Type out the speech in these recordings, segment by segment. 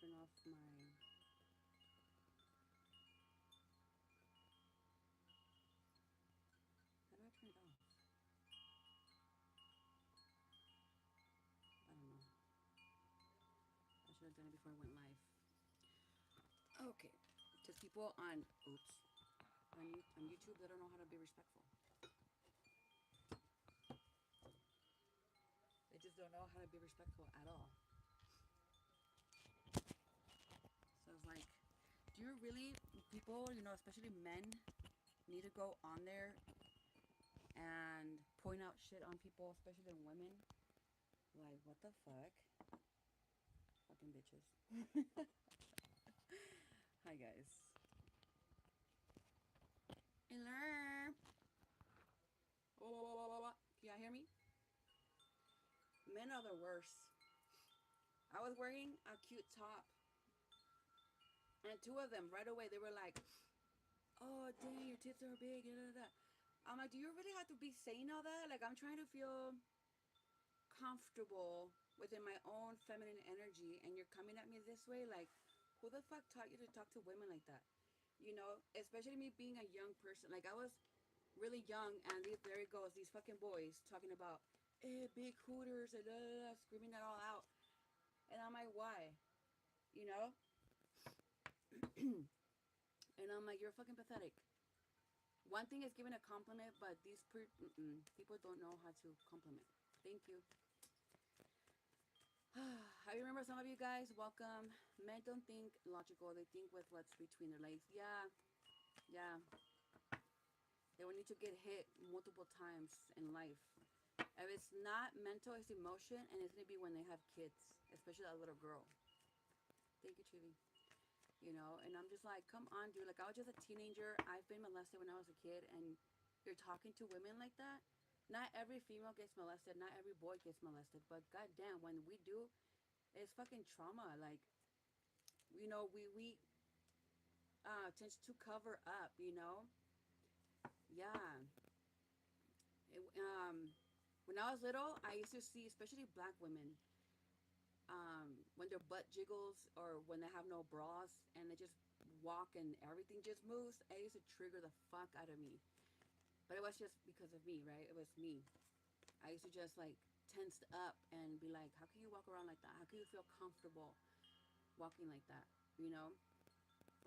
turn off my... How do I turn it off? I don't know. I should have done it before I went live. Okay. Just people on... Oops. On YouTube, they don't know how to be respectful. They just don't know how to be respectful at all. So it's like, do you really, people, especially men, need to go on there and point out shit on people, especially than women? Like, what the fuck? Fucking bitches. Hi, guys. Hello. Oh, can y'all hear me? Men are the worst. I was wearing a cute top, and two of them right away they were like, "Oh, dang, your tits are big." Da, da, da. I'm like, "Do you really have to be saying all that? Like, I'm trying to feel comfortable within my own feminine energy, and you're coming at me this way. Like, who the fuck taught you to talk to women like that? Especially me being a young person. Like, I was really young, and there it goes, these fucking boys talking about, big hooters, and screaming that all out. And I'm like, why? You know? And I'm like, you're fucking pathetic. One thing is giving a compliment, but these people don't know how to compliment. Thank you. I remember some of you guys, welcome. Men don't think logical, they think with what's between their legs. Yeah, yeah. They will need to get hit multiple times in life. If it's not mental, it's emotion, and it's gonna be when they have kids, especially that little girl. Thank you, Chibi. And I'm just like, come on, dude. Like, I was just a teenager. I've been molested when I was a kid, and you're talking to women like that. Not every female gets molested, not every boy gets molested, but goddamn, when we do, it's fucking trauma. Like, we tends to cover up, Yeah. It, when I was little, I used to see, especially black women, when their butt jiggles or when they have no bras and they just walk and everything just moves. It used to trigger the fuck out of me. But it was just because of me, right? It was me. I used to just like tensed up and be like, how can you walk around like that? How can you feel comfortable walking like that? You know?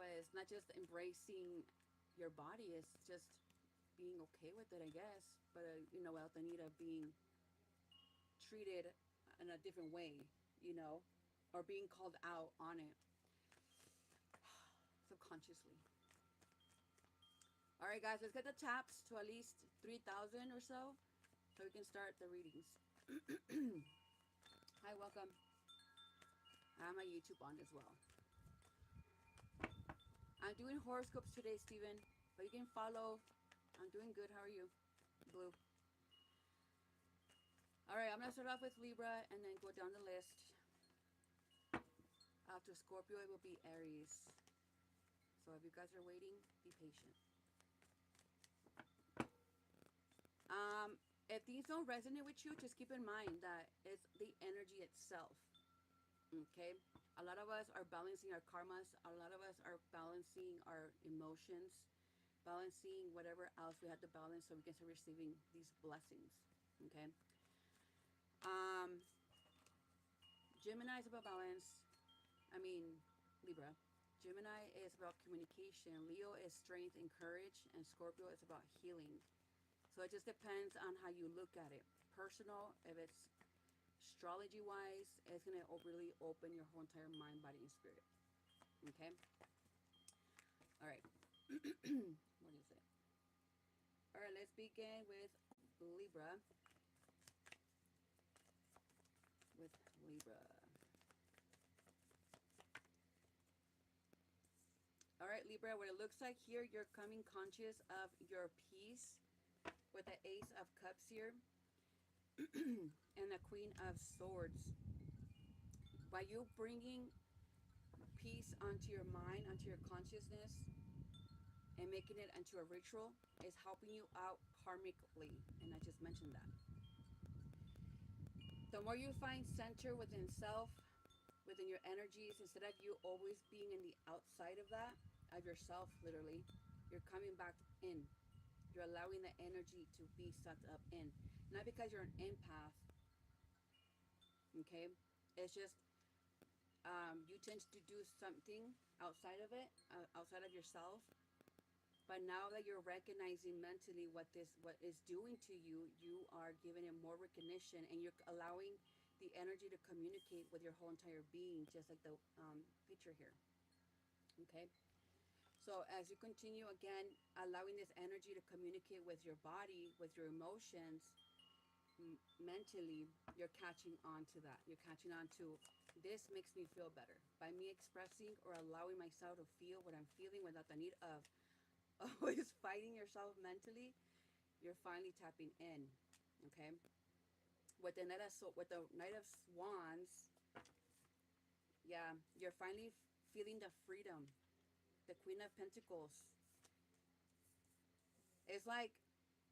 But it's not just embracing your body, it's just being okay with it, I guess. But, without the need of being treated in a different way, or being called out on it subconsciously. All right, guys, let's get the taps to at least 3,000 or so we can start the readings. Hi, welcome. I have my YouTube on as well. I'm doing horoscopes today, Steven, but you can follow. I'm doing good. How are you? Blue. All right, I'm going to start off with Libra and then go down the list. After Scorpio, it will be Aries. So if you guys are waiting, be patient. If these don't resonate with you, just keep in mind that it's the energy itself. Okay? A lot of us are balancing our karmas. A lot of us are balancing our emotions, balancing whatever else we have to balance so we can start receiving these blessings. Okay? Um, Gemini is about balance. I mean, Libra. Gemini is about communication. Leo is strength and courage. And Scorpio is about healing. So it just depends on how you look at it. Personal, if it's astrology wise, it's going to really open your whole entire mind, body, and spirit. Okay? All right. What is it? All right, let's begin with Libra. With Libra. All right, Libra, what it looks like here, you're coming conscious of your peace with the Ace of Cups here and the Queen of Swords. By you bringing peace onto your mind, onto your consciousness, and making it into a ritual is helping you out karmically. And I just mentioned that. The more you find center within self, within your energies, instead of you always being in the outside of that, of yourself, literally, you're coming back in. You're allowing the energy to be sucked up in. Not because you're an empath, okay? It's just you tend to do something outside of it, outside of yourself. But now that you're recognizing mentally what is doing to you, you are giving it more recognition, and you're allowing the energy to communicate with your whole entire being, just like the picture here. Okay. So as you continue again, allowing this energy to communicate with your body, with your emotions, mentally, you're catching on to that. You're catching on to, this makes me feel better. By me expressing or allowing myself to feel what I'm feeling without the need of always fighting yourself mentally, you're finally tapping in. Okay. With the Knight of Wands, yeah, you're finally feeling the freedom. The Queen of Pentacles. It's like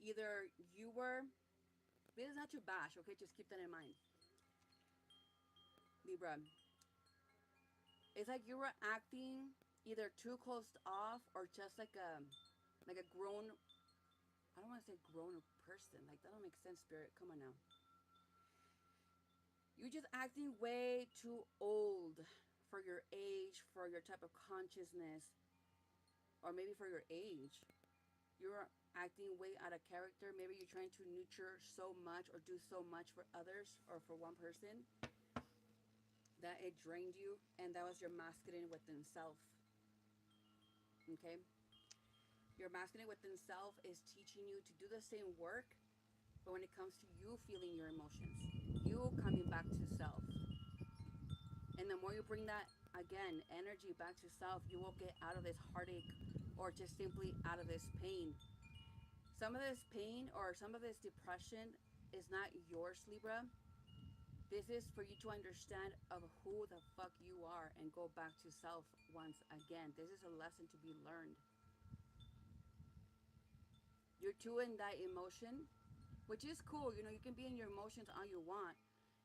either you were, this is not to bash, okay? Just keep that in mind. Libra. It's like you were acting either too closed off or just like a grown, I don't want to say grown person. Like, that don't make sense, Spirit. Come on now. You're just acting way too old for your age, for your type of consciousness, or maybe for your age. You're acting way out of character. Maybe you're trying to nurture so much or do so much for others or for one person that it drained you, and that was your masculine within self. Okay? Your masculine within self is teaching you to do the same work, but when it comes to you feeling your emotions, you coming back to self. And the more you bring that, again, energy back to self, you will get out of this heartache or just simply out of this pain. Some of this pain or some of this depression is not yours, Libra. This is for you to understand of who the fuck you are and go back to self once again. This is a lesson to be learned. You're too in that emotion, which is cool. You know, you can be in your emotions all you want,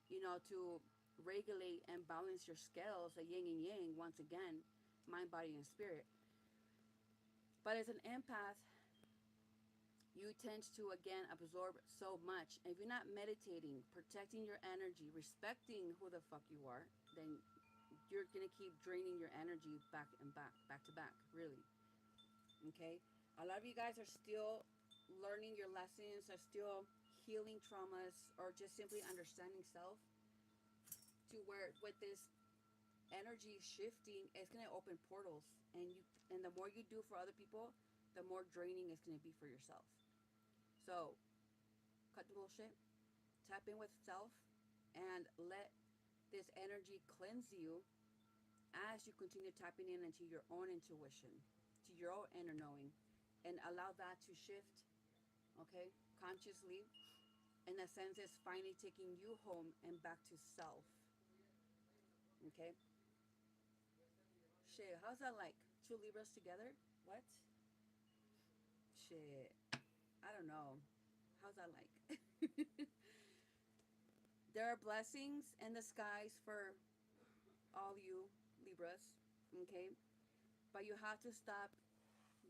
you know, to regulate and balance your scales, the yin and yang, once again, mind, body, and spirit. But as an empath, you tend to again absorb so much. If you're not meditating, protecting your energy, respecting who the fuck you are, then you're gonna keep draining your energy back and back to back, really. Okay? A lot of you guys are still learning your lessons, are still healing traumas, or just simply understanding self, to where with this energy shifting, it's gonna open portals, and the more you do for other people, the more draining it's gonna be for yourself. So cut the bullshit, tap in with self, and let this energy cleanse you as you continue tapping in into your own intuition, to your own inner knowing, and allow that to shift, okay, consciously. In a sense, it's finally taking you home and back to self, okay? Shit, how's that like? Two Libras together? What? Shit, I don't know. How's that like? There are blessings in the skies for all you Libras, okay? But you have to stop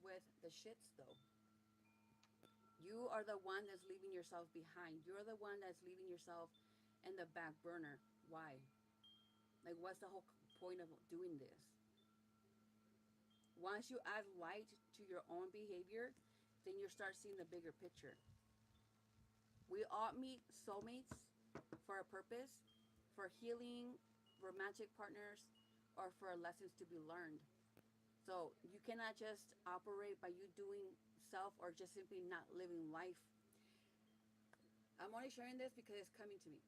with the shits though. You are the one that's leaving yourself behind. You're the one that's leaving yourself in the back burner. Why? Like, what's the whole point of doing this? Once you add light to your own behavior, then you start seeing the bigger picture. We all meet soulmates for a purpose, for healing, romantic partners, or for lessons to be learned. So you cannot just operate by you doing self or just simply not living life. I'm only sharing this because it's coming to me.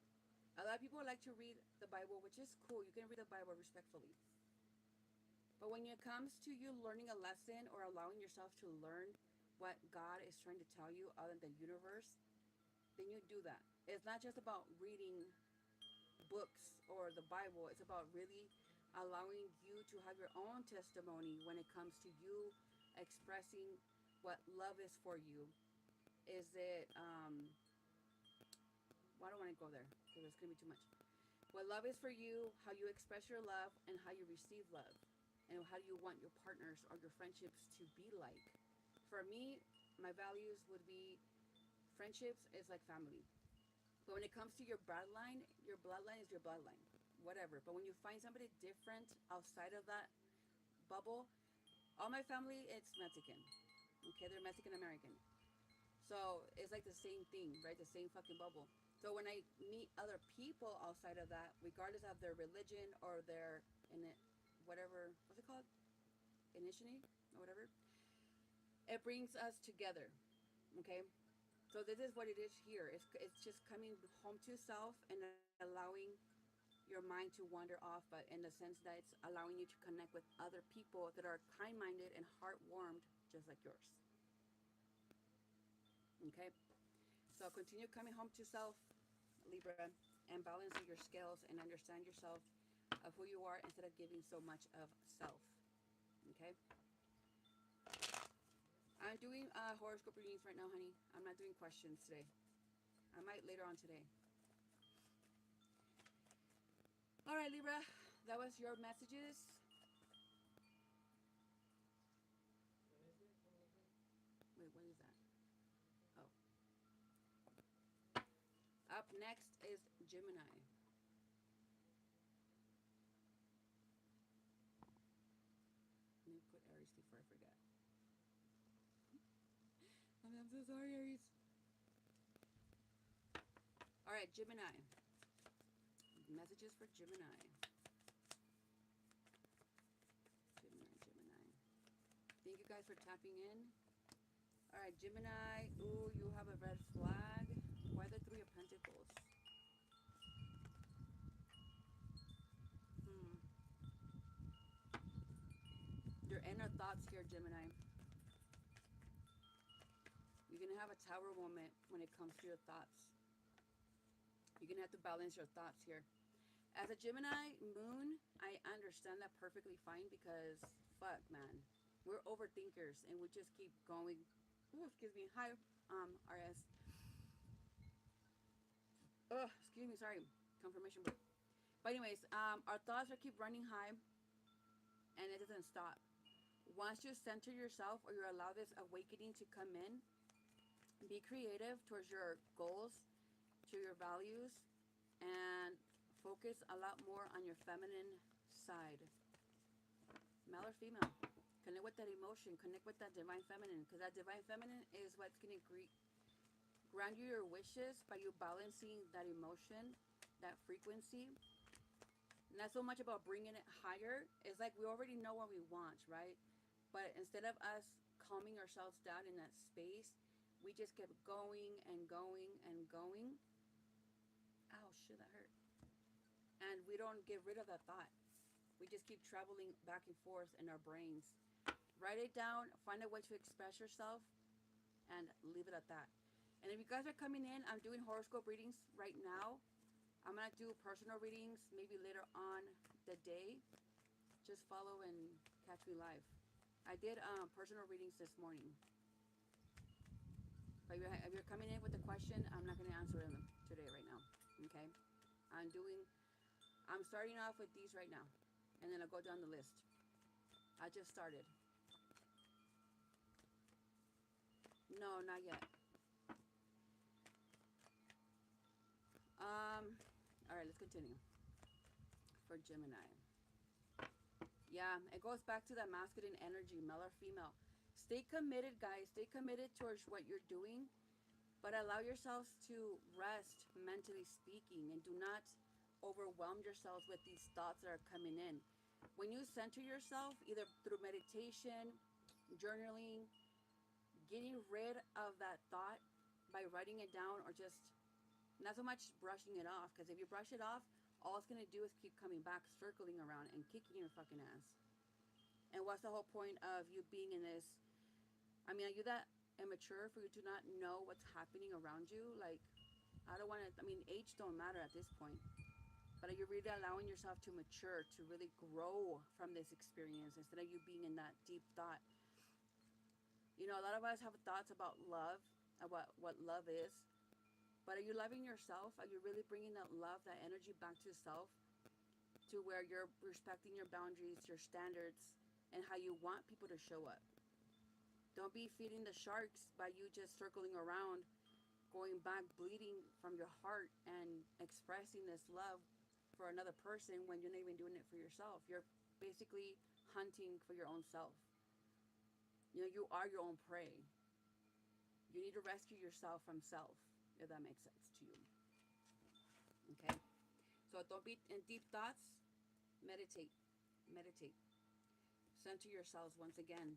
A lot of people like to read the Bible, which is cool. You can read the Bible respectfully. But when it comes to you learning a lesson or allowing yourself to learn what God is trying to tell you out in the universe, then you do that. It's not just about reading books or the Bible. It's about really allowing you to have your own testimony when it comes to you expressing what love is for you. Is it, well, I don't want to go there because it's going to be too much. What love is for you, how you express your love, and how you receive love, and how you want your partners or your friendships to be like. For me, my values would be friendships is like family. But when it comes to your bloodline is your bloodline, whatever. But when you find somebody different outside of that bubble, all my family, it's Mexican. Okay, they're Mexican American. So it's like the same thing, right? The same fucking bubble. So when I meet other people outside of that, regardless of their religion or their in it, whatever, what's it called, initiating or whatever, it brings us together. Okay, so this is what it is here. It's just coming home to self and allowing your mind to wander off, but in the sense that it's allowing you to connect with other people that are kind-minded and heart-warmed, just like yours. Okay, so continue coming home to self, Libra, and balancing your scales and understand yourself of who you are instead of giving so much of self. Okay, I'm doing horoscope readings right now, honey. I'm not doing questions today. I might later on today. All right, Libra, that was your messages. Wait, what is that? Oh, up next is Gemini. Let me put Aries before I forget. I'm so sorry, Aries. All right, Gemini. Messages for Gemini. Gemini, Gemini. Thank you guys for tapping in. All right, Gemini. Ooh, you have a red flag. Why the Three of Pentacles? Hmm. Your inner thoughts here, Gemini. You're going to have a tower moment when it comes to your thoughts. You're going to have to balance your thoughts here. As a Gemini moon, I understand that perfectly fine because, fuck, man. We're overthinkers and we just keep going. Ooh, excuse me. Hi, RS. Oh, excuse me, sorry. Confirmation break. But anyways, our thoughts are keep running high and it doesn't stop. Once you center yourself or you allow this awakening to come in, be creative towards your goals, to your values, and focus a lot more on your feminine side. Male or female. Connect with that emotion, connect with that divine feminine, because that divine feminine is what's going to grant you your wishes by you balancing that emotion, that frequency. Not so much about bringing it higher. It's like we already know what we want, right? But instead of us calming ourselves down in that space, we just kept going and going and going. Ow, shit, that hurt. And we don't get rid of that thought. We just keep traveling back and forth in our brains. Write it down, find a way to express yourself, and leave it at that. And if you guys are coming in, I'm doing horoscope readings right now. I'm going to do personal readings maybe later on the day. Just follow and catch me live. I did personal readings this morning. But if you're coming in with a question, I'm not going to answer them today right now. Okay? I'm starting off with these right now. And then I'll go down the list. I just started. No, not yet. All right, let's continue. For Gemini. Yeah, it goes back to that masculine energy, male or female. Stay committed, guys. Stay committed towards what you're doing, but allow yourselves to rest, mentally speaking, and do not overwhelm yourselves with these thoughts that are coming in. When you center yourself, either through meditation, journaling, getting rid of that thought by writing it down or just not so much brushing it off, because if you brush it off, all it's going to do is keep coming back, circling around, and kicking your fucking ass. And what's the whole point of you being in this? I mean, are you that immature for you to not know what's happening around you? Like, I don't want to, I mean, age don't matter at this point. But are you really allowing yourself to mature, to really grow from this experience instead of you being in that deep thought? You know, a lot of us have thoughts about love, about what love is. But are you loving yourself? Are you really bringing that love, that energy back to self, to where you're respecting your boundaries, your standards, and how you want people to show up? Don't be feeding the sharks by you just circling around, going back bleeding from your heart and expressing this love for another person when you're not even doing it for yourself. You're basically hunting for your own self. You know, you are your own prey. You need to rescue yourself from self, if that makes sense to you. Okay? So don't be in deep thoughts. Meditate. Meditate. Center yourselves once again,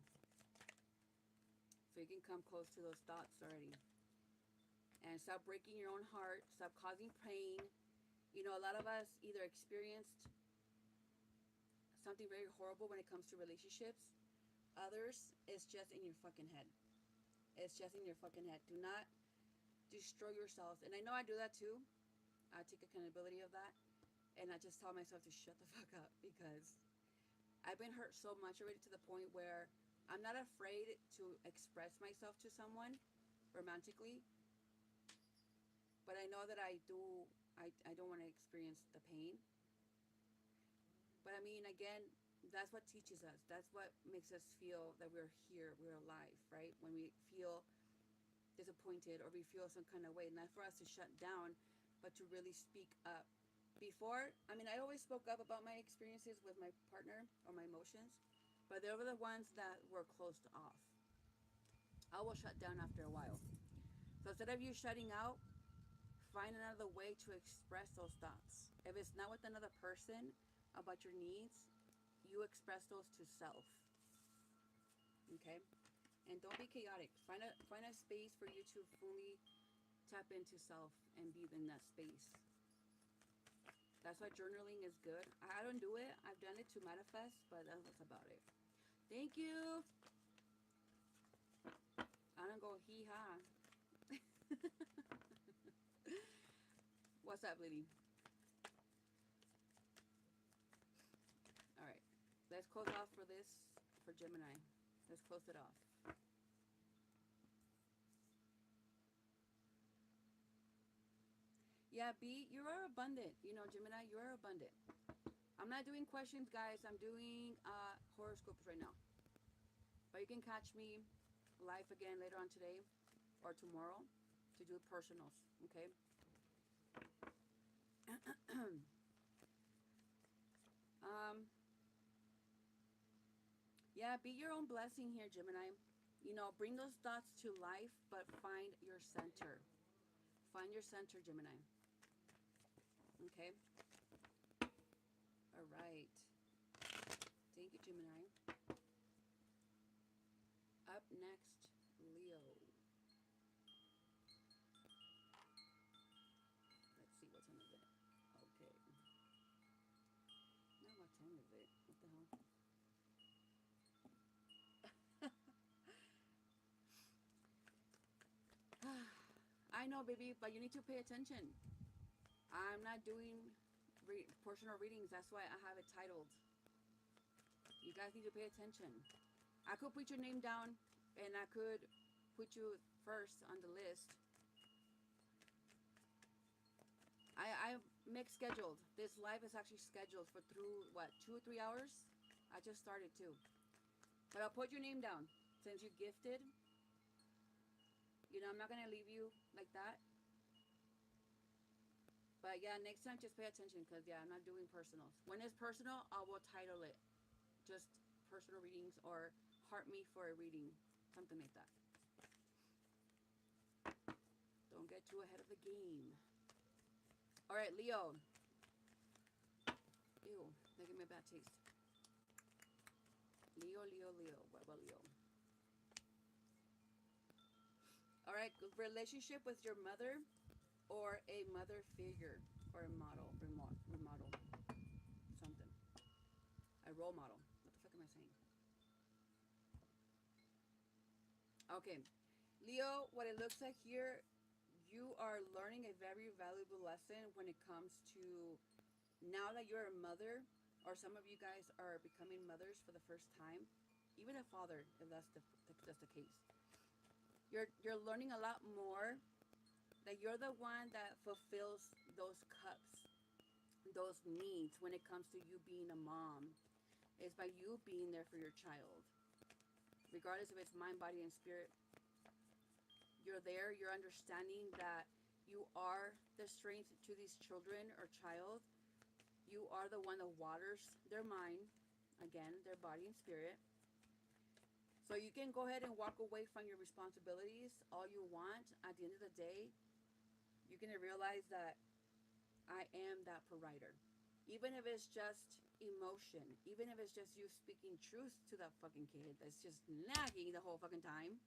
so you can come close to those thoughts already. And stop breaking your own heart. Stop causing pain. You know, a lot of us either experienced something very horrible when it comes to relationships. Others, it's just in your fucking head. It's just in your fucking head. Do not destroy yourselves. And I know I do that too. I take accountability of that. And I just tell myself to shut the fuck up, because I've been hurt so much already, to the point where I'm not afraid to express myself to someone romantically. But I know that I don't want to experience the pain. But I mean, again, that's what teaches us. That's what makes us feel that we're here, we're alive, right? When we feel disappointed or we feel some kind of way, not for us to shut down, but to really speak up. Before, I mean, I always spoke up about my experiences with my partner or my emotions, but they were the ones that were closed off. I will shut down after a while. So instead of you shutting out, find another way to express those thoughts. If it's not with another person about your needs, you express those to self. Okay? And don't be chaotic. Find a space for you to fully tap into self and be in that space. That's why journaling is good. I don't do it. I've done it to manifest, but that's about it. Thank you. I don't go hee ha. What's up, lady? All right. Let's close off for this, for Gemini. Let's close it off. Yeah, B, you are abundant. You know, Gemini, you are abundant. I'm not doing questions, guys. I'm doing horoscopes right now. But you can catch me live again later on today or tomorrow to do personals, okay? Yeah, be your own blessing here, Gemini. You know, bring those thoughts to life, but find your center. Find your center, Gemini. Okay? All right. Thank you, Gemini. Up next, Leo. Let's see what time is it. Okay. Now what time is it? What the hell? I know, baby, but you need to pay attention. I'm not doing personal readings. That's why I have it titled. You guys need to pay attention. I could put your name down and I could put you first on the list. I make scheduled. This live is actually scheduled for through, what, 2 or 3 hours? I just started too. But I'll put your name down. Since you're gifted, you know, I'm not going to leave you like that. But yeah, next time just pay attention, because yeah, I'm not doing personals. When it's personal, I will title it just personal readings or heart me for a reading. Something like that. Don't get too ahead of the game. All right, Leo. Ew, that gave me a bad taste. Leo, Leo, Leo. What about Leo? All right, relationship with your mother or a mother figure or a model, remodel, something. A role model. What the fuck am I saying? Okay, Leo, what it looks like here, you are learning a very valuable lesson when it comes to, now that you're a mother, or some of you guys are becoming mothers for the first time, even a father, if that's the case. You're learning a lot more that you're the one that fulfills those cups, those needs when it comes to you being a mom. It's by you being there for your child. Regardless if it's mind, body, and spirit, you're there, you're understanding that you are the strength to these children or child. You are the one that waters their mind, again, their body and spirit. So you can go ahead and walk away from your responsibilities all you want. At the end of the day, you're going to realize that I am that provider. Even if it's just emotion, even if it's just you speaking truth to that fucking kid that's just nagging the whole fucking time,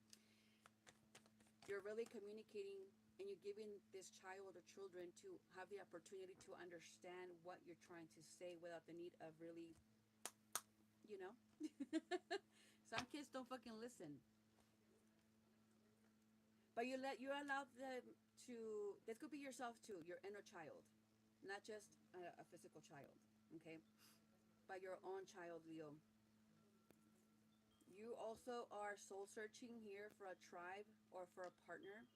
you're really communicating and you're giving this child or children to have the opportunity to understand what you're trying to say without the need of really, you know. Some kids don't fucking listen. But you allow them to, this could be yourself too, your inner child, not just a physical child, okay? But your own child, Leo. You also are soul searching here for a tribe or for a partner.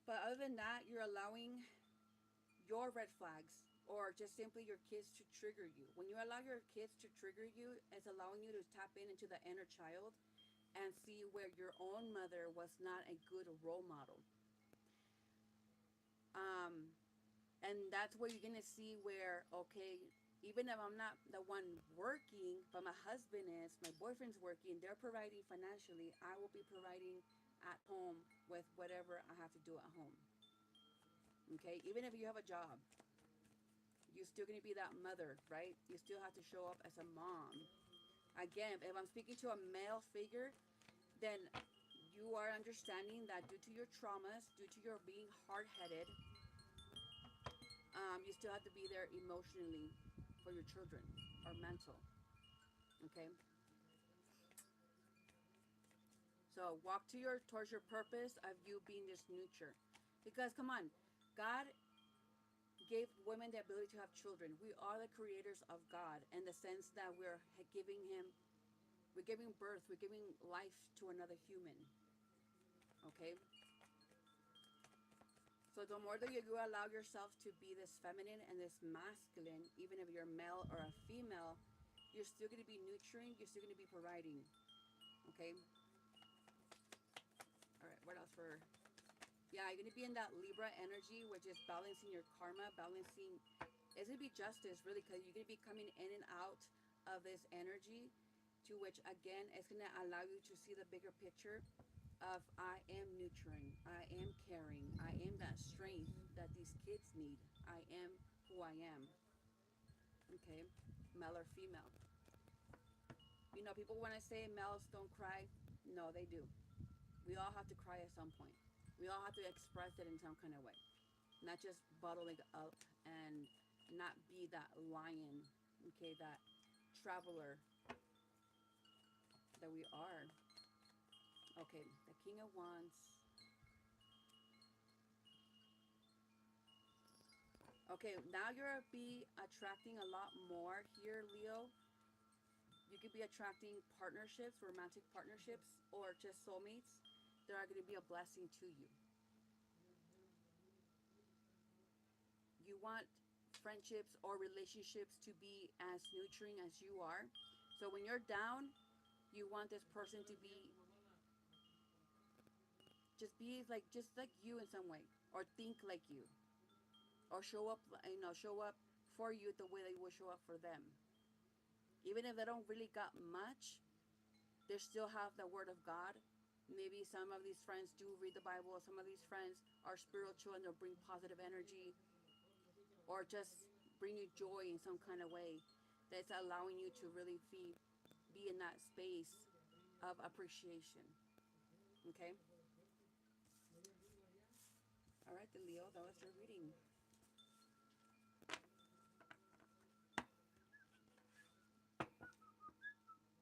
But other than that, you're allowing your red flags or just simply your kids to trigger you. When you allow your kids to trigger you, it's allowing you to tap into the inner child and see where your own mother was not a good role model. Um, and that's where you're going to see where, okay, even if I'm not the one working, but my husband is, my boyfriend's working, they're providing financially, I will be providing at home with whatever I have to do at home. Okay, even if you have a job, you're still going to be that mother, right? You still have to show up as a mom. Again, if I'm speaking to a male figure, then you are understanding that due to your traumas, due to your being hard-headed, you still have to be there emotionally for your children or mental. Okay, so walk towards your purpose of you being this nurture, because come on, God gave women the ability to have children. We are the creators of God in the sense that we're giving birth, we're giving life to another human. Okay, so the more that you allow yourself to be this feminine and this masculine, even if you're male or a female, you're still going to be nurturing, you're still going to be providing. Okay, all right, what else for? Yeah, you're going to be in that Libra energy, which is balancing your karma, balancing. It's going to be justice, really, because you're going to be coming in and out of this energy, to which, again, it's going to allow you to see the bigger picture of I am nurturing, I am caring, I am that strength that these kids need, I am who I am. Okay, male or female. You know, people want to say males don't cry. No, they do. We all have to cry at some point. We all have to express it in some kind of way, not just bottling up and not be that lion, okay, that traveler that we are. Okay, the King of Wands. Okay, now you're be attracting a lot more here, Leo. You could be attracting partnerships, romantic partnerships, or just soulmates that are going to be a blessing to you. You want friendships or relationships to be as nurturing as you are. So when you're down, you want this person to be just like you in some way, or think like you, or show up, show up for you the way they will show up for them. Even if they don't really got much, they still have the word of God. Maybe some of these friends do read the Bible. Some of these friends are spiritual and they'll bring positive energy, or just bring you joy in some kind of way that's allowing you to really be in that space of appreciation. Okay? All right, the Leo, that was your reading.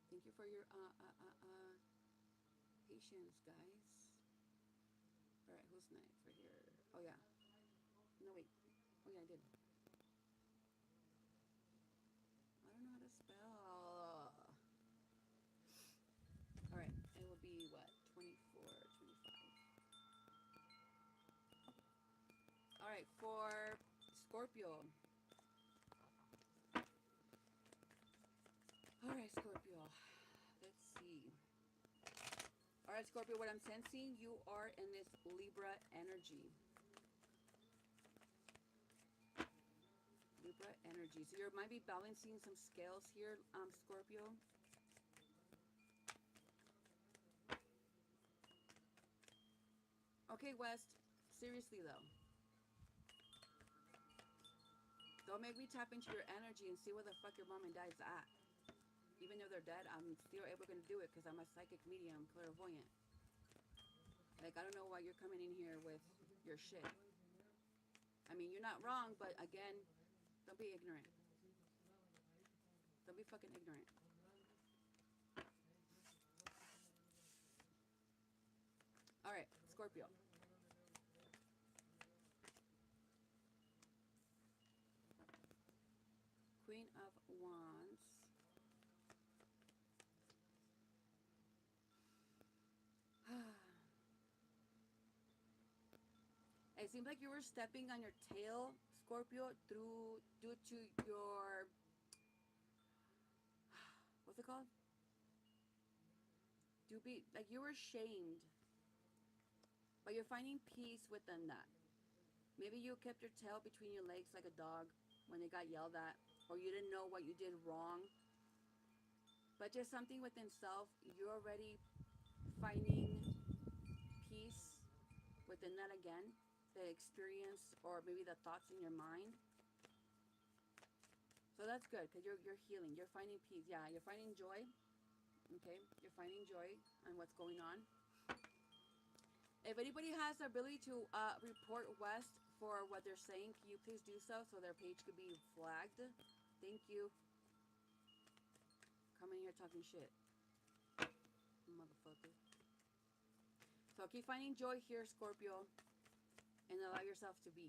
Thank you for your patience, guys. All right, who's next right here? Oh, yeah. No, wait. Oh, yeah, I did. I don't know how to spell. All right, it will be what? 24, 25. right, for Scorpio. All right, Scorpio. Let's see. All right, Scorpio, what I'm sensing, you are in this Libra energy. Libra energy. So you might be balancing some scales here, Scorpio. Okay, West. Seriously, though. Don't make me tap into your energy and see where the fuck your mom and dad's at. Even though they're dead, I'm still able to do it because I'm a psychic medium, clairvoyant. Like, I don't know why you're coming in here with your shit. I mean, you're not wrong, but again, don't be ignorant. Don't be fucking ignorant. All right, Scorpio. Queen of Wands. It seems like you were stepping on your tail, Scorpio, due to your, what's it called? Like you were shamed, but you're finding peace within that. Maybe you kept your tail between your legs like a dog when they got yelled at, or you didn't know what you did wrong. But just something within self, you're already finding peace within that again, the experience or maybe the thoughts in your mind. So that's good because you're healing. You're finding peace. Yeah, you're finding joy. Okay, you're finding joy on what's going on. If anybody has the ability to report West for what they're saying, can you please do so their page could be flagged? Thank you. Come in here talking shit, motherfucker. So keep finding joy here, Scorpio, and allow yourself to be.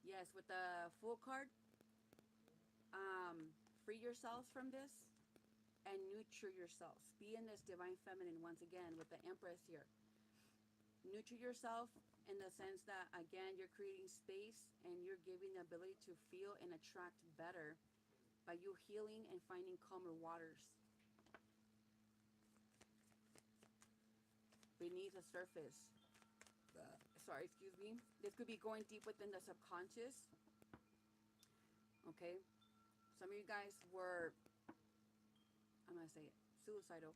Yes, with the Fool card, free yourselves from this and nurture yourselves. Be in this divine feminine once again with the Empress here. Nurture yourself in the sense that, again, you're creating space and you're giving the ability to feel and attract better by you healing and finding calmer waters beneath the surface. Sorry, excuse me. This could be going deep within the subconscious. Okay? Some of you guys were, I'm going to say it, suicidal.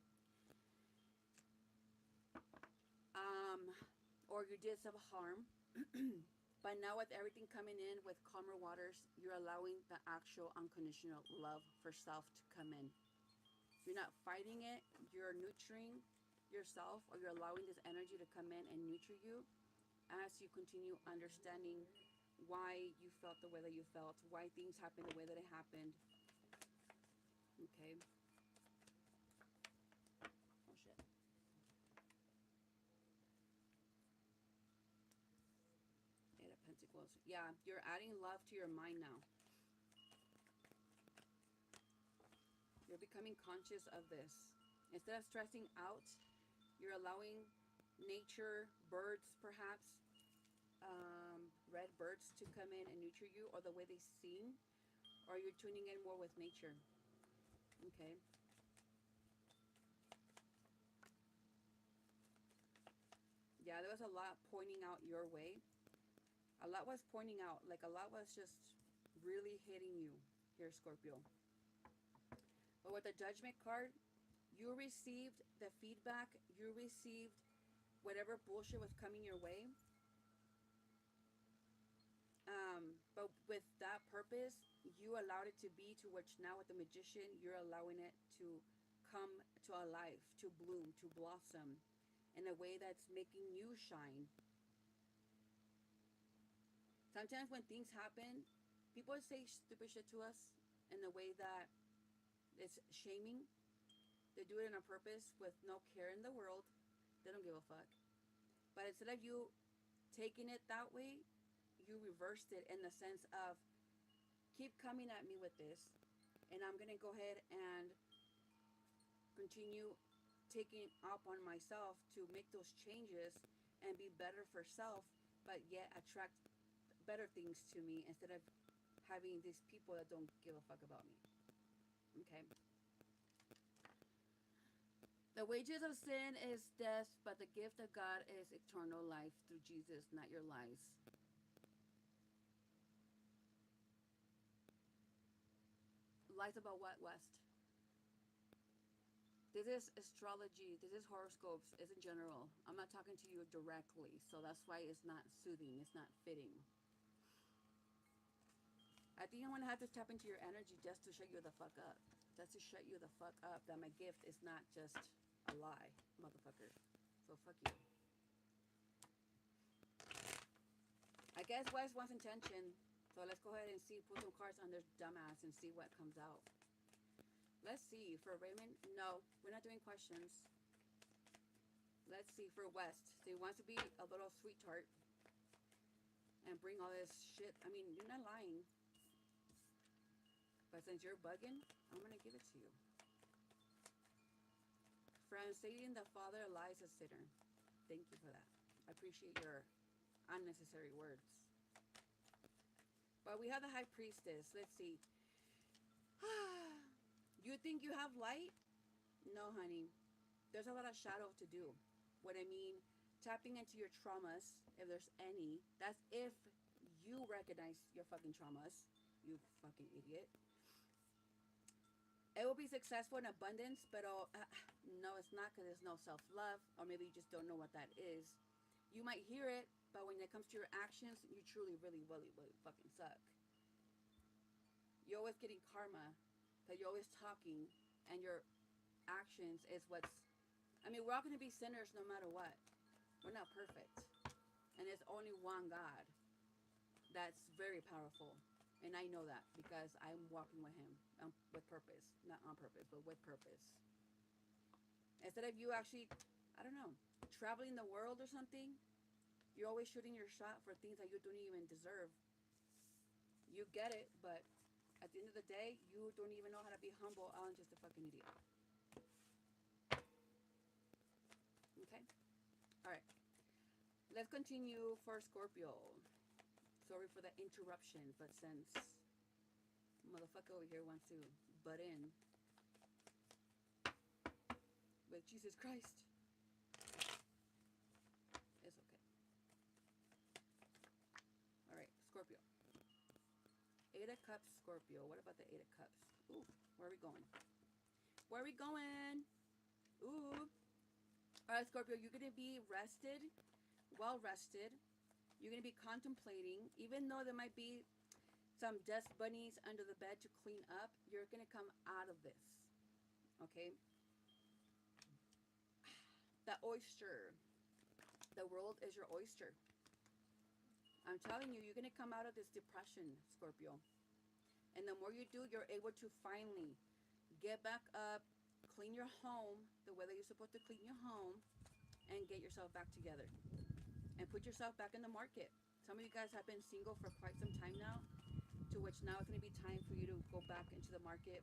Or you did some harm. But now with everything coming in with calmer waters, you're allowing the actual unconditional love for self to come in. You're not fighting it. You're nurturing yourself, or you're allowing this energy to come in and nurture you as you continue understanding why you felt the way that you felt, why things happened the way that it happened. Okay. Oh shit. Eight of Pentacles. Yeah, you're adding love to your mind now. You're becoming conscious of this. Instead of stressing out, you're allowing nature, birds perhaps, red birds to come in and nurture you, or the way they sing, or you're tuning in more with nature. Okay. Yeah, there was a lot pointing out your way. A lot was pointing out, like a lot was just really hitting you here, Scorpio. But with the Judgment card, you received the feedback, you received whatever bullshit was coming your way. But with that purpose, you allowed it to be, to which now with the Magician, you're allowing it to come to a life, to bloom, to blossom in a way that's making you shine. Sometimes when things happen, people say stupid shit to us in a way that it's shaming. They do it on purpose with no care in the world. They don't give a fuck. But instead of you taking it that way, you reversed it in the sense of, keep coming at me with this, and I'm going to go ahead and continue taking up on myself to make those changes and be better for self, but yet attract better things to me instead of having these people that don't give a fuck about me. Okay. The wages of sin is death, but the gift of God is eternal life through Jesus, not your lies. Lies about what, West? This is astrology. This is horoscopes. It's in general. I'm not talking to you directly, so that's why it's not soothing. It's not fitting. I think I'm gonna have to tap into your energy just to shut you the fuck up. Just to shut you the fuck up that my gift is not just a lie, motherfucker. So fuck you. I guess West wants attention, so let's go ahead and see, put some cards on their dumbass and see what comes out. Let's see, for Raymond, no, we're not doing questions. Let's see, for West, so he wants to be a little sweetheart and bring all this shit. I mean, you're not lying. But since you're bugging, I'm going to give it to you. From Satan, the father of lies, a sinner. Thank you for that. I appreciate your unnecessary words. But we have the high priestess. Let's see. You think you have light? No, honey. There's a lot of shadow to do. What I mean, tapping into your traumas, if there's any, that's if you recognize your fucking traumas. You fucking idiot. It will be successful in abundance, but no, it's not, because there's no self-love, or maybe you just don't know what that is. You might hear it, but when it comes to your actions, you truly, really, really, really fucking suck. You're always getting karma, because you're always talking, and your actions is what's... I mean, we're all going to be sinners no matter what. We're not perfect. And there's only one God that's very powerful. And I know that because I'm walking with him with purpose. Not on purpose, but with purpose. Instead of you actually, I don't know, traveling the world or something, you're always shooting your shot for things that you don't even deserve. You get it, but at the end of the day, you don't even know how to be humble. I'm just a fucking idiot. Okay? Alright. Let's continue for Scorpio. Sorry for the interruption, but since motherfucker over here wants to butt in with Jesus Christ, it's okay. Alright, Scorpio. Eight of Cups, Scorpio. What about the Eight of Cups? Ooh, where are we going? Where are we going? Ooh. Alright, Scorpio, you're going to be rested, well rested. You're going to be contemplating, even though there might be some dust bunnies under the bed to clean up, you're going to come out of this. Okay? The oyster. The world is your oyster. I'm telling you, you're going to come out of this depression, Scorpio. And the more you do, you're able to finally get back up, clean your home the way that you're supposed to clean your home, and get yourself back together. And put yourself back in the market. Some of you guys have been single for quite some time now, to which now it's going to be time for you to go back into the market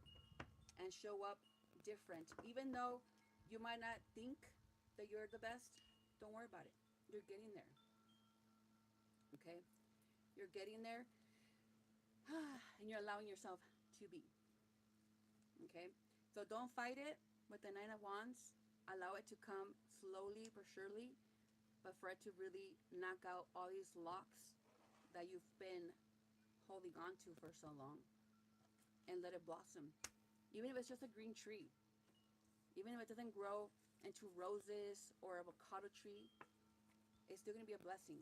and show up different. Even though you might not think that you're the best, don't worry about it. You're getting there. Okay? You're getting there, and you're allowing yourself to be. Okay? So don't fight it with the Nine of Wands. Allow it to come slowly but surely, but for it to really knock out all these locks that you've been holding on to for so long, and let it blossom. Even if it's just a green tree, even if it doesn't grow into roses or avocado tree, it's still going to be a blessing.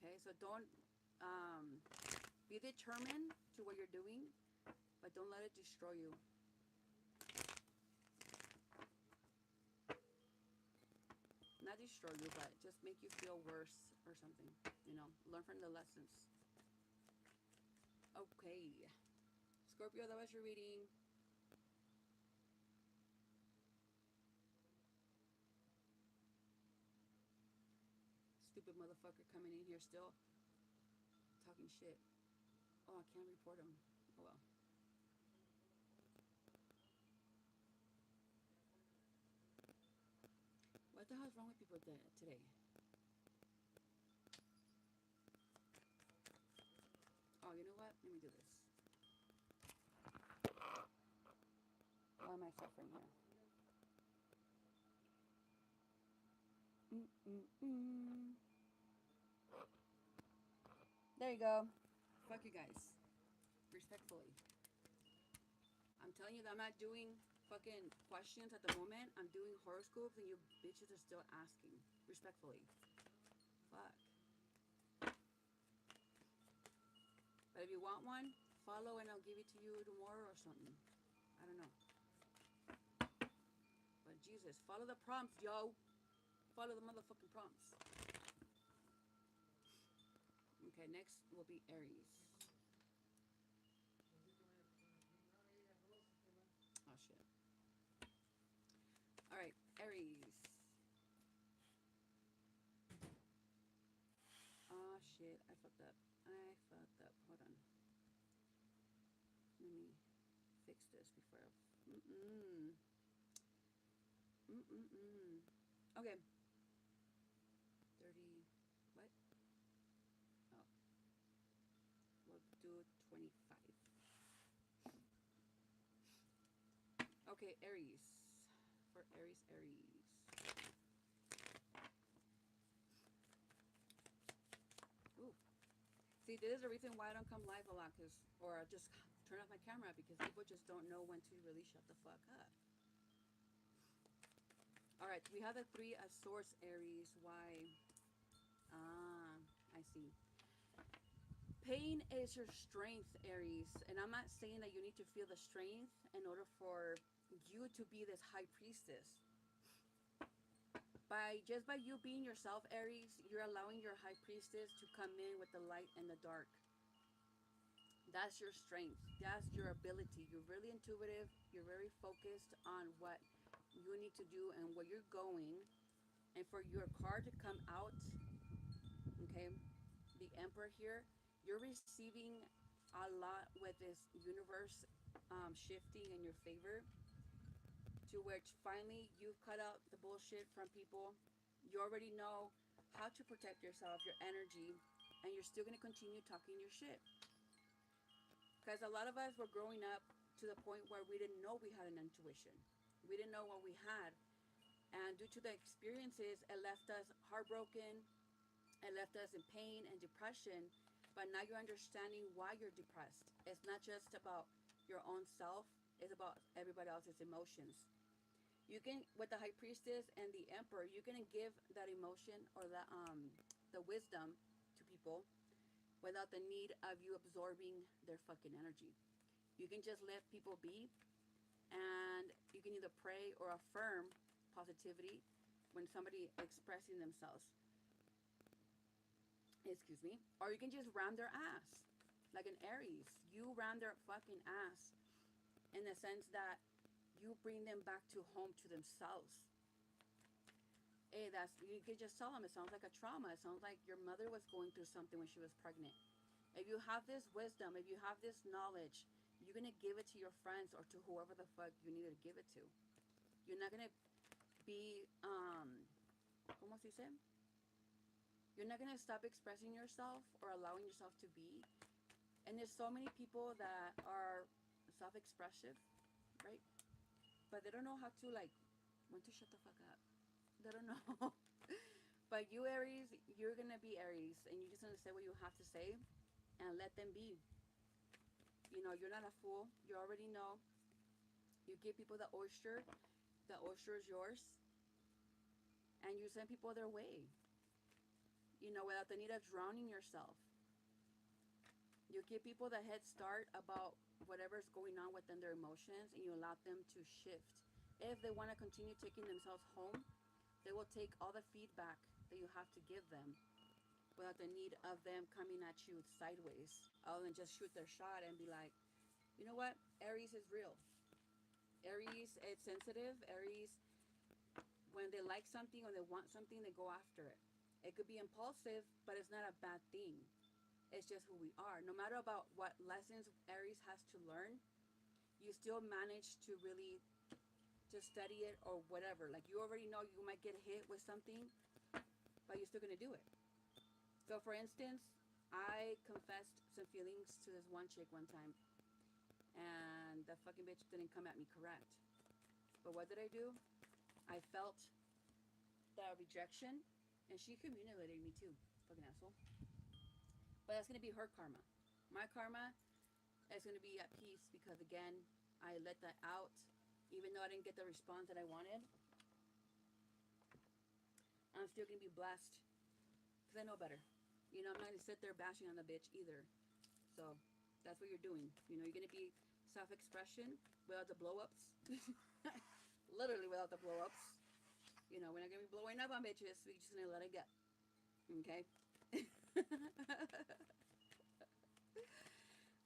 Okay, so don't be determined to what you're doing, but don't let it destroy you. Not destroy you, but just make you feel worse or something. You know, learn from the lessons. Okay. Scorpio, that was your reading. Stupid motherfucker coming in here still talking shit. Oh, I can't report him. Oh well. What the hell is wrong with people today? Oh, you know what? Let me do this. Why am I suffering here? There you go. Fuck you guys. Respectfully. I'm telling you that I'm not doing fucking questions at the moment. I'm doing horoscopes and you bitches are still asking. Respectfully. Fuck. But if you want one, follow and I'll give it to you tomorrow or something. I don't know. But Jesus, follow the prompts, yo. Follow the motherfucking prompts. Okay, next will be Aries. Oh shit. Alright, Aries. Oh shit, I fucked up. I fucked up. Hold on. Let me fix this before I... Okay. 30... What? Oh. We'll do 25. Okay, Aries. For Aries. Ooh. See, this is the reason why I don't come live a lot, or I just turn off my camera, because people just don't know when to really shut the fuck up. Alright, we have the 3 of Swords, Aries. Why? Ah, I see. Pain is your strength, Aries. And I'm not saying that you need to feel the strength in order for you to be this high priestess. Just by you being yourself, Aries, you're allowing your high priestess to come in with the light and the dark. That's your strength. That's your ability. You're really intuitive. You're very focused on what you need to do and where you're going. And for your card to come out, okay, the Emperor here, you're receiving a lot with this universe shifting in your favor, to which finally you've cut out the bullshit from people. You already know how to protect yourself, your energy, and you're still going to continue talking your shit. Because a lot of us were growing up to the point where we didn't know we had an intuition. We didn't know what we had. And due to the experiences, it left us heartbroken. It left us in pain and depression. But now you're understanding why you're depressed. It's not just about your own self. It's about everybody else's emotions. You can, with the High Priestess and the Emperor, you can give that emotion or the wisdom to people without the need of you absorbing their fucking energy. You can just let people be, and you can either pray or affirm positivity when somebody expressing themselves. Excuse me. Or you can just ram their ass. Like an Aries. You ram their fucking ass in the sense that you bring them back to home to themselves. Hey, you can just tell them it sounds like a trauma. It sounds like your mother was going through something when she was pregnant. If you have this wisdom, if you have this knowledge, you're going to give it to your friends or to whoever the fuck you need to give it to. You're not going to be, ¿cómo se dice? You're not going to stop expressing yourself or allowing yourself to be. And there's so many people that are self-expressive, right? But they don't know how to, like, when to shut the fuck up. They don't know. But you, Aries, you're going to be Aries. And you're just going to say what you have to say and let them be. You know, you're not a fool. You already know. You give people the oyster. The oyster is yours. And you send people their way. You know, without the need of drowning yourself. You give people the head start about whatever's going on within their emotions, and you allow them to shift. If they want to continue taking themselves home, they will take all the feedback that you have to give them without the need of them coming at you sideways. Other than just shoot their shot and be like, you know what? Aries is real. Aries, it's sensitive. Aries, when they like something or they want something, they go after it. It could be impulsive, but it's not a bad thing. It's just who we are. No matter about what lessons Aries has to learn, you still manage to really just study it or whatever. Like, you already know you might get hit with something, but you're still going to do it. So, for instance, I confessed some feelings things to this one chick one time, and the fucking bitch didn't come at me correct. But what did I do? I felt that rejection, and she humiliated me too. Fucking asshole. But that's gonna be her karma. My karma is gonna be at peace because again, I let that out. Even though I didn't get the response that I wanted, I'm still gonna be blessed because I know better. You know, I'm not gonna sit there bashing on the bitch either. So that's what you're doing. You know, you're gonna be self-expression without the blow-ups. Literally without the blow-ups. You know, we're not gonna be blowing up on bitches. We're just gonna let it go. Okay?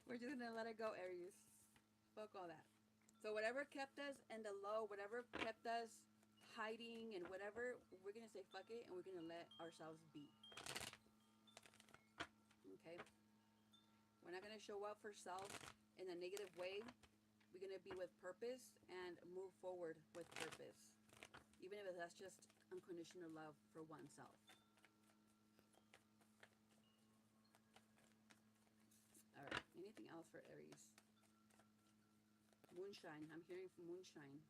We're just gonna let it go, Aries. Fuck all that. So whatever kept us in the low, whatever kept us hiding and whatever, we're gonna say fuck it and we're gonna let ourselves be. Okay? We're not gonna show up for self in a negative way. We're gonna be with purpose and move forward with purpose. Even if that's just unconditional love for oneself. Alright, anything else for Aries? Moonshine. I'm hearing from moonshine.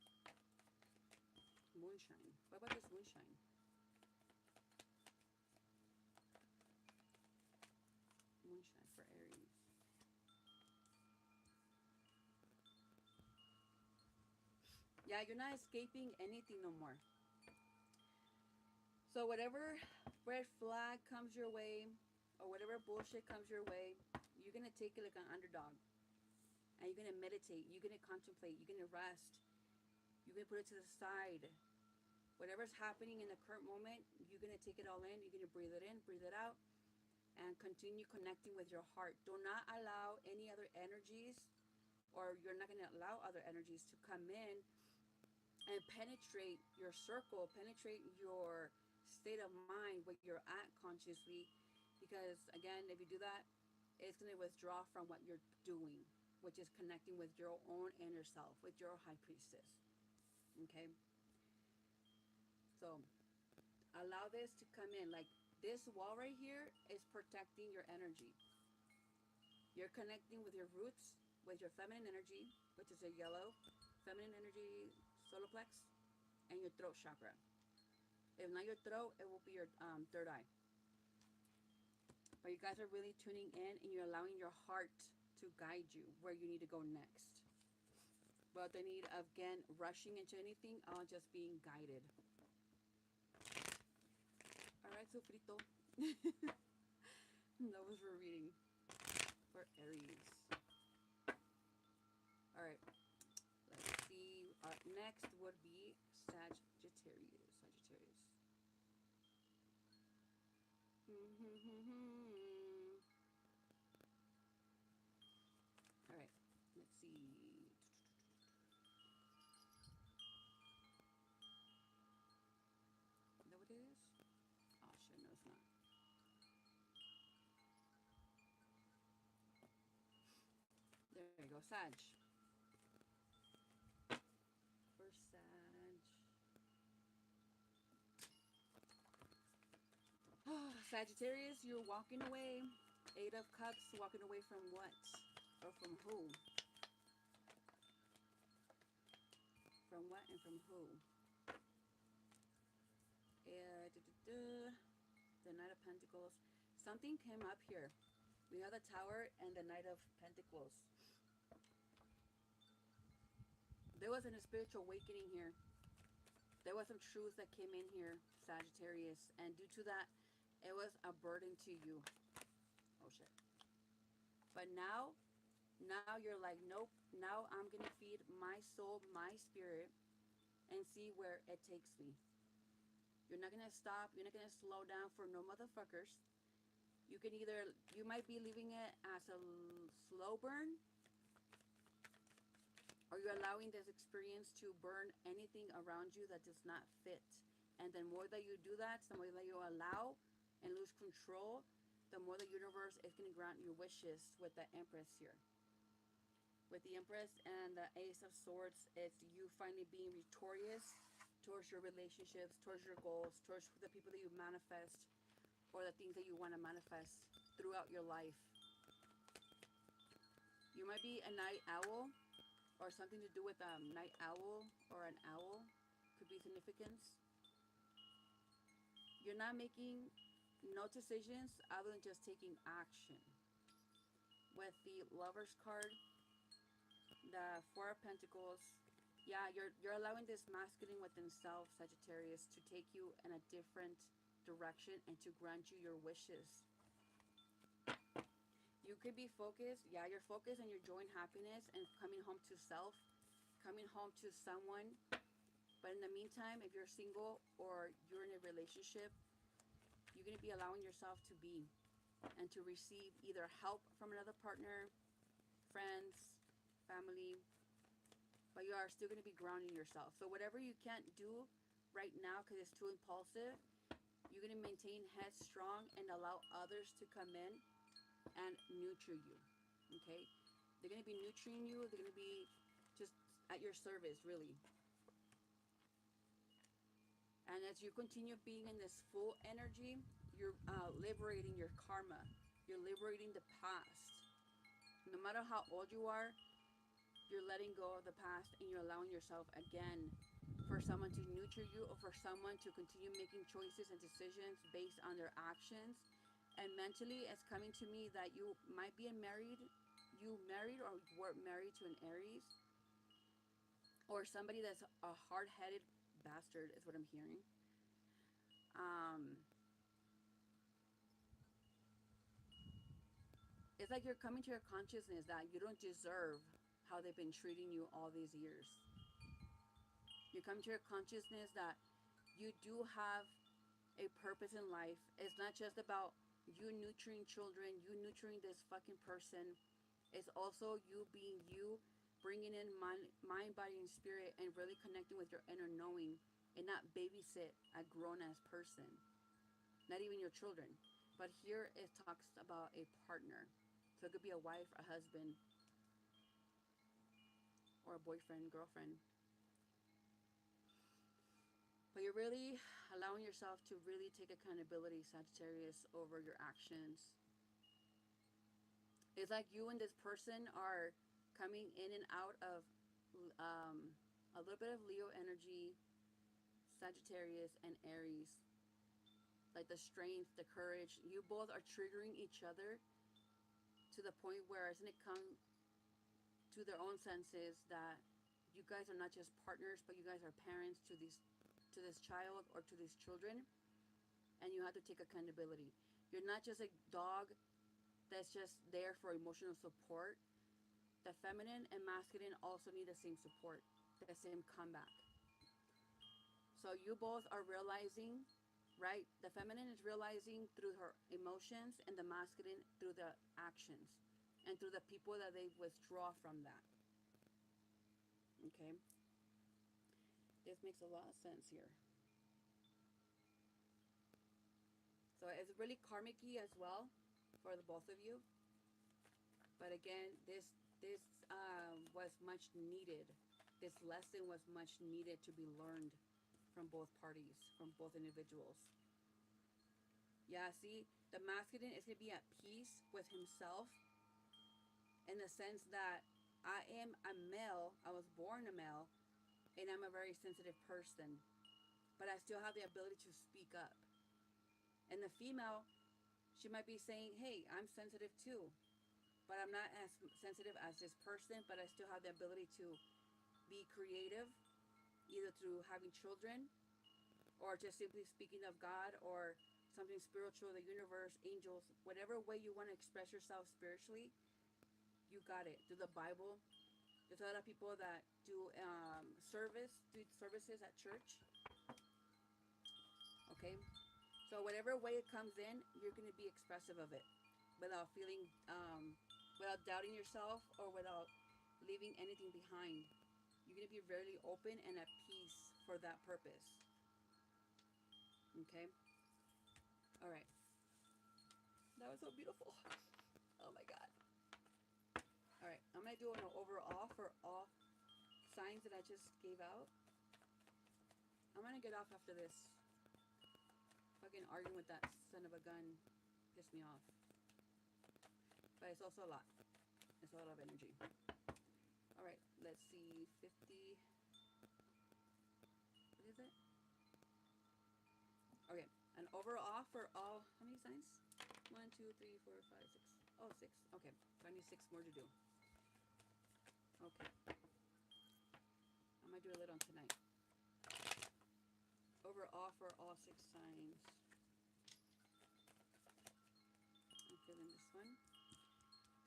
Moonshine. What about this moonshine? Moonshine for Aries. Yeah, you're not escaping anything no more. So whatever red flag comes your way, or whatever bullshit comes your way, you're going to take it like an underdog. And you're going to meditate. You're going to contemplate. You're going to rest. You're going to put it to the side. Whatever's happening in the current moment, you're going to take it all in. You're going to breathe it in, breathe it out, and continue connecting with your heart. Do not allow any other energies, or you're not going to allow other energies to come in and penetrate your circle, penetrate your state of mind, where you're at consciously. Because, again, if you do that, it's going to withdraw from what you're doing, which is connecting with your own inner self, with your high priestess. Okay? So, allow this to come in. Like, this wall right here is protecting your energy. You're connecting with your roots, with your feminine energy, which is a yellow feminine energy solar plex, and your throat chakra. If not your throat, it will be your third eye. But you guys are really tuning in, and you're allowing your heart to guide you where you need to go next. Without the need of, again, rushing into anything, or just being guided. Alright, Sofrito. That was for reading for Aries. Alright, let's see. Next would be Sagittarius. Alright, let's see. Is that what it is? Oh shit, no it's not. There you go, Sag. For Sag. Sagittarius, you're walking away. 8 of Cups, walking away from what? Or from who? From what and from who? The Knight of Pentacles. Something came up here. We have the Tower and the Knight of Pentacles. There wasn't a spiritual awakening here. There was some truth that came in here, Sagittarius. And due to that, it was a burden to you. Oh shit. But now you're like, nope. Now I'm going to feed my soul, my spirit, and see where it takes me. You're not going to stop. You're not going to slow down for no motherfuckers. You can either, you might be leaving it as a slow burn, or you're allowing this experience to burn anything around you that does not fit. And the more that you do that, the more that you allow and lose control, the more the universe is going to grant your wishes with the Empress here. With the Empress and the Ace of Swords, it's you finally being victorious towards your relationships, towards your goals, towards the people that you manifest, or the things that you want to manifest throughout your life. be a night owl or something to do with a night owl or an owl. Could be significance. You're not making no decisions other than just taking action. With the Lover's card, the Four of Pentacles, yeah, you're allowing this masculine within self, Sagittarius, to take you in a different direction and to grant you your wishes. You could be focused, yeah, you're focused on your joy and happiness and coming home to self, coming home to someone. But in the meantime, if you're single or you're in a relationship, you're going to be allowing yourself to be and to receive either help from another partner, friends, family, but you are still going to be grounding yourself. So whatever you can't do right now because it's too impulsive, you're going to maintain headstrong and allow others to come in and nurture you. Okay? They're going to be nurturing you. They're going to be just at your service, really. And as you continue being in this full energy, you're liberating your karma. You're liberating the past. No matter how old you are, you're letting go of the past and you're allowing yourself again for someone to nurture you or for someone to continue making choices and decisions based on their actions. And mentally, it's coming to me that you might be married, you married or were married to an Aries, or somebody that's a hard-headed bastard is what I'm hearing. It's like you're coming to your consciousness that you don't deserve how they've been treating you all these years. You come to your consciousness that you do have a purpose in life. It's not just about you nurturing children, you nurturing this fucking person. It's also you being you, bringing in mind, body, and spirit, and really connecting with your inner knowing and not babysit a grown-ass person. Not even your children. But here it talks about a partner. So it could be a wife, a husband, or a boyfriend, girlfriend. But you're really allowing yourself to really take accountability, Sagittarius, over your actions. It's like you and this person are coming in and out of a little bit of Leo energy, Sagittarius, and Aries. Like the strength, the courage. You both are triggering each other to the point where it's going to come to their own senses that you guys are not just partners, but you guys are parents to this child or to these children, and you have to take accountability. You're not just a dog that's just there for emotional support. The feminine and masculine also need the same support, the same comeback. So you both are realizing, right? The feminine is realizing through her emotions, and the masculine through the actions and through the people that they withdraw from that. Okay? This makes a lot of sense here. So it's really karmic-y as well for the both of you. But again, this was much needed. This lesson was much needed to be learned from both parties, from both individuals. Yeah, see, the masculine is going to be at peace with himself in the sense that I am a male, I was born a male, and I'm a very sensitive person. But I still have the ability to speak up. And the female, she might be saying, hey, I'm sensitive too. But I'm not as sensitive as this person, but I still have the ability to be creative, either through having children or just simply speaking of God or something spiritual, the universe, angels, whatever way you want to express yourself spiritually, you got it. Through the Bible. There's a lot of people that do services at church. Okay? So whatever way it comes in, you're going to be expressive of it without feeling, without doubting yourself or without leaving anything behind. You're going to be very open and at peace for that purpose. Okay? All right. That was so beautiful. Oh my God. All right. I'm going to do an overall for all signs that I just gave out. I'm going to get off after this. Fucking arguing with that son of a gun pissed me off. But it's also a lot. It's a a lot of energy. All right, let's see. 50. What is it? Okay, and overall for all, how many signs? 1, 2, 3, 4, 5, 6. Oh, 6. Okay, so I need 6 more to do. Okay. I might do a little tonight. Overall for all 6 signs. I'm feeling this one.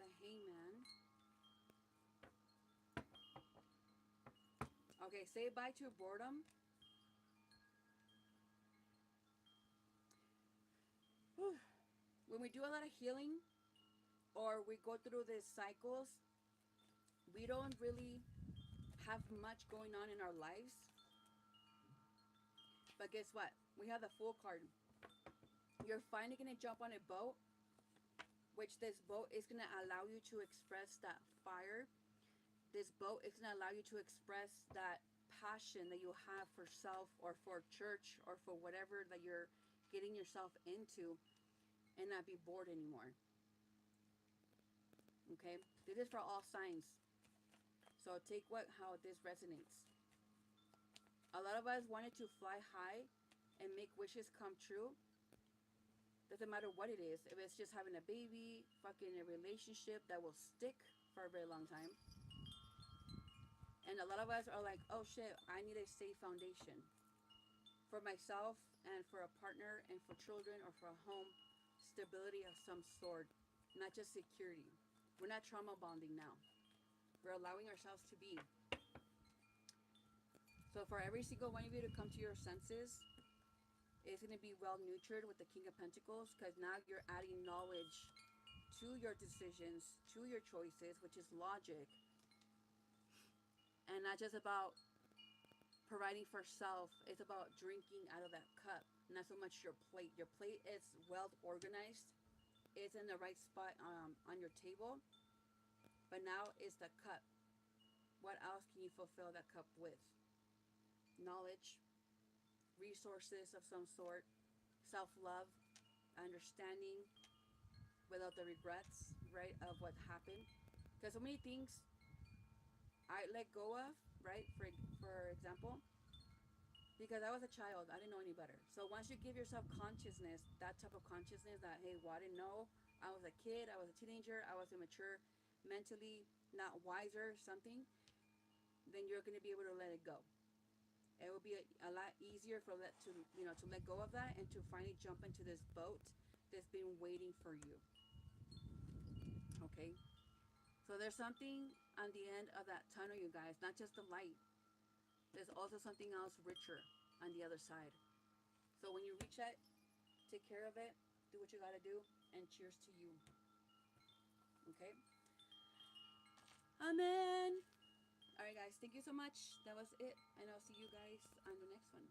The Hangman. Okay, say bye to boredom. Whew. When we do a lot of healing or we go through these cycles, we don't really have much going on in our lives. But guess what? We have the Fool card. You're finally going to jump on a boat, which this boat is going to allow you to express that fire. This boat is going to allow you to express that passion that you have for self or for church or for whatever that you're getting yourself into, and not be bored anymore. Okay? This is for all signs. So take how this resonates. A lot of us wanted to fly high and make wishes come true. Doesn't matter what it is. If it's just having a baby, fucking a relationship that will stick for a very long time. And a lot of us are like, oh shit, I need a safe foundation. For myself and for a partner and for children or for a home, stability of some sort. Not just security. We're not trauma bonding now. We're allowing ourselves to be. So for every single one of you to come to your senses, it's going to be well nurtured with the King of Pentacles, because now you're adding knowledge to your decisions, to your choices, which is logic. And not just about providing for self, it's about drinking out of that cup. Not so much your plate. Your plate is well organized. It's in the right spot on your table. But now it's the cup. What else can you fulfill that cup with? Knowledge, resources of some sort, self-love, understanding without the regrets, right, of what happened. Because so many things I let go of, right, for example, because I was a child. I didn't know any better. So once you give yourself consciousness, that type of consciousness that, hey, well, I didn't know. I was a kid. I was a teenager. I was immature, mentally not wiser, something. Then you're going to be able to let it go. It will be a lot easier to let go of that and to finally jump into this boat that's been waiting for you. Okay? So there's something on the end of that tunnel, you guys. Not just the light. There's also something else richer on the other side. So when you reach it, take care of it, do what you gotta do, and cheers to you. Okay? Amen. Alright guys, thank you so much. That was it. And I'll see you guys on the next one.